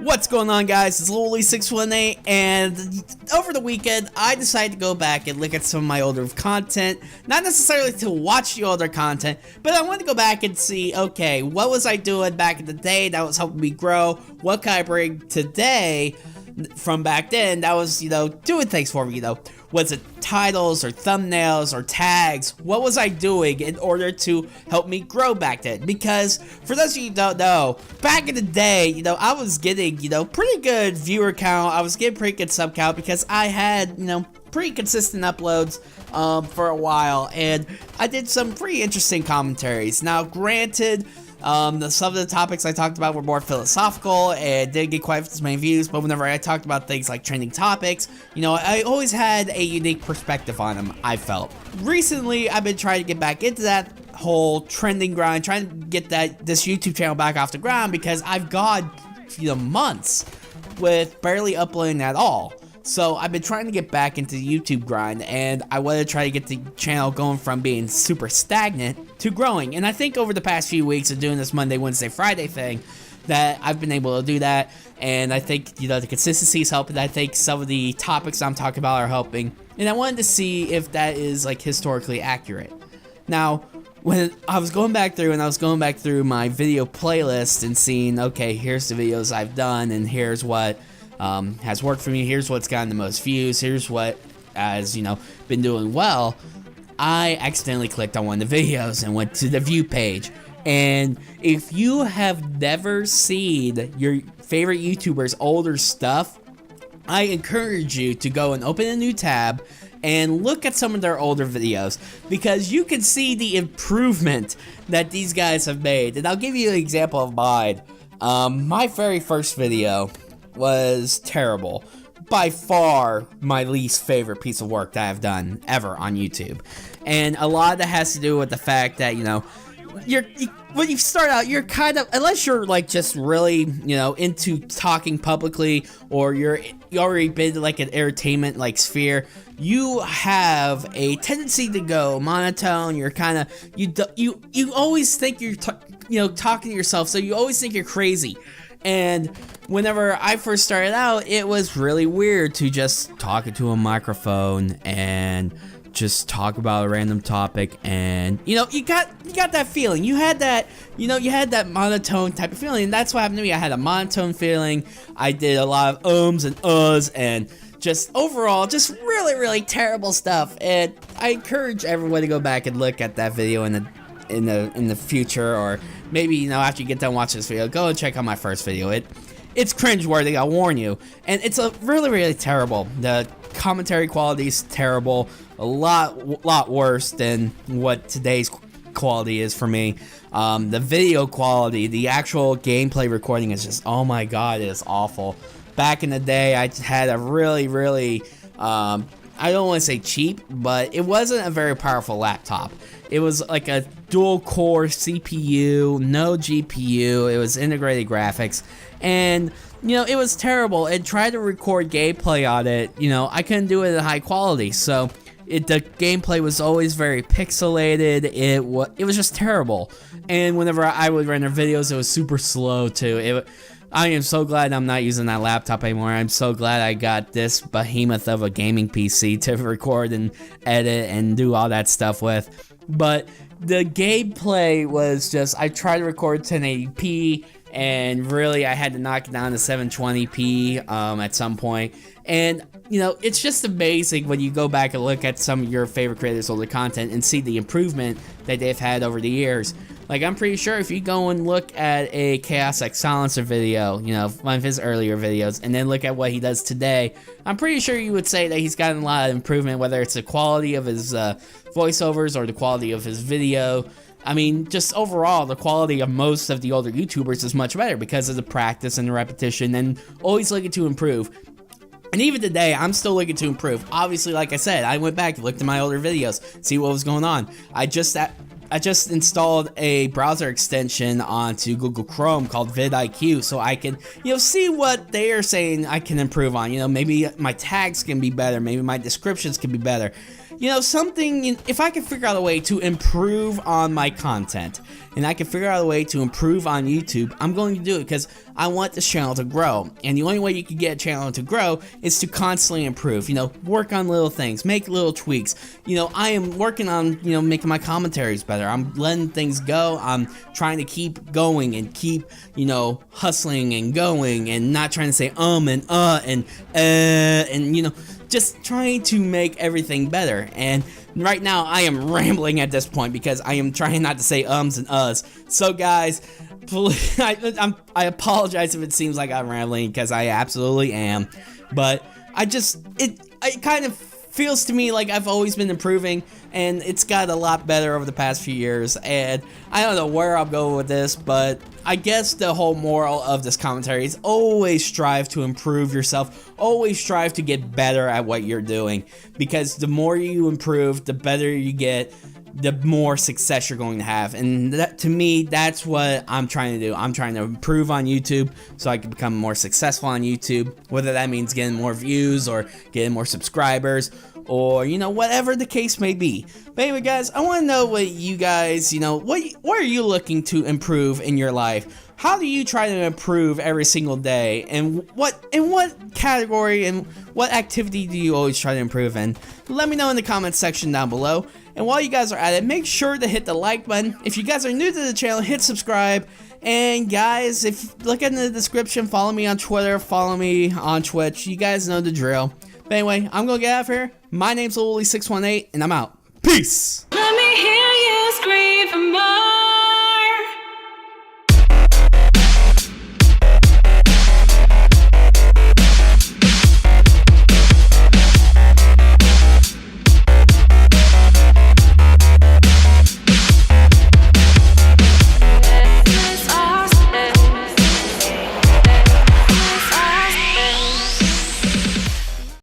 What's going on, guys? It's Lowly618, and over the weekend I decided to go back and look at some of my older content. Not necessarily to watch the older content, but I wanted to go back and see, okay, what was I doing back in the day that was helping me grow? What can I bring today from back then that was, doing things for me, Was it titles or thumbnails or tags? What was I doing in order to help me grow back then? Because for those of you who don't know, back in the day, I was getting, pretty good viewer count. I was getting pretty good sub count because I had, pretty consistent uploads for a while, and I did some pretty interesting commentaries. Now, granted, some of the topics I talked about were more philosophical and didn't get quite as many views, but whenever I talked about things like trending topics, I always had a unique perspective on them, I felt. Recently, I've been trying to get back into that whole trending grind, trying to get this YouTube channel back off the ground because I've gone, months with barely uploading at all. So I've been trying to get back into the YouTube grind, and I want to try to get the channel going from being super stagnant to growing. And I think over the past few weeks of doing this Monday, Wednesday, Friday thing, that I've been able to do that. And I think, the consistency is helping. I think some of the topics I'm talking about are helping. And I wanted to see if that is, historically accurate. Now, when I was going back through my video playlist and seeing, okay, here's the videos I've done, and here's what has worked for me, here's what's gotten the most views, here's what has, been doing well, I accidentally clicked on one of the videos and went to the view page. And if you have never seen your favorite YouTuber's older stuff, I encourage you to go and open a new tab and look at some of their older videos, because you can see the improvement that these guys have made. And I'll give you an example of mine. My very first video was terrible. By far my least favorite piece of work that I've done ever on YouTube. And a lot of that has to do with the fact that, when you start out, you're kind of, unless you're just really, into talking publicly, or you already been an entertainment sphere, you have a tendency to go monotone. You're kind of, you always think you're talking to yourself, so you always think you're crazy. And whenever I first started out, it was really weird to just talk into a microphone and just talk about a random topic. And you got that feeling. You had that, you had that monotone type of feeling. And that's what happened to me. I had a monotone feeling. I did a lot of ums and uhs and just overall just really, really terrible stuff. And I encourage everyone to go back and look at that video in the future, or maybe after you get done watching this video, go and check out my first video. It's cringeworthy, I warn you, and it's a really, really terrible. The commentary quality is terrible, a lot worse than what today's quality is for me. The video quality, the actual gameplay recording is just, oh my god, it is awful. Back in the day, I had a really, really, I don't want to say cheap, but it wasn't a very powerful laptop. It was like a dual-core CPU, no GPU, it was integrated graphics, and, it was terrible. And tried to record gameplay on it, I couldn't do it at high quality, so the gameplay was always very pixelated. It was just terrible. And whenever I would render videos, it was super slow, too. I am so glad I'm not using that laptop anymore. I'm so glad I got this behemoth of a gaming PC to record and edit and do all that stuff with. But the gameplay was just, I tried to record 1080p, and really I had to knock it down to 720p at some point. And, it's just amazing when you go back and look at some of your favorite creators' older content and see the improvement that they've had over the years. I'm pretty sure if you go and look at a Chaos X Silencer video, one of his earlier videos, and then look at what he does today, I'm pretty sure you would say that he's gotten a lot of improvement, whether it's the quality of his voiceovers or the quality of his video. I mean, just overall, the quality of most of the older YouTubers is much better because of the practice and the repetition and always looking to improve. And even today, I'm still looking to improve. Obviously, like I said, I went back and looked at my older videos, see what was going on. I just installed a browser extension onto Google Chrome called vidIQ, so I can, see what they are saying I can improve on. Maybe my tags can be better, maybe my descriptions can be better. you know, something, if I can figure out a way to improve on my content, and I can figure out a way to improve on YouTube, I'm going to do it because I want this channel to grow. And the only way you can get a channel to grow is to constantly improve, you know, work on little things, make little tweaks. You know, I am working on, you know, making my commentaries better. I'm letting things go. I'm trying to keep going and keep, you know, hustling and going and not trying to say and you know, just trying to make everything better. And right now I am rambling at this point because I am trying not to say ums and uhs. So guys, please, I apologize if it seems like I'm rambling, because I absolutely am. But it kind of feels to me like I've always been improving, and it's got a lot better over the past few years. And I don't know where I'll go with this, but I guess the whole moral of this commentary is always strive to improve yourself, always strive to get better at what you're doing, because the more you improve, the better you get, the more success you're going to have. And that, to me, that's what I'm trying to do. I'm trying to improve on YouTube so I can become more successful on YouTube, whether that means getting more views or getting more subscribers, or, you know, whatever the case may be. But anyway, guys, I want to know what you guys, you know, what are you looking to improve in your life? How do you try to improve every single day? And what category and what activity do you always try to improve in? Let me know in the comments section down below. And while you guys are at it, make sure to hit the like button. If you guys are new to the channel, hit subscribe. And guys, if look in the description, follow me on Twitter, follow me on Twitch. You guys know the drill. But anyway, I'm gonna get out of here. My name's noDJ618, and I'm out. Peace! Let me hear you scream for more.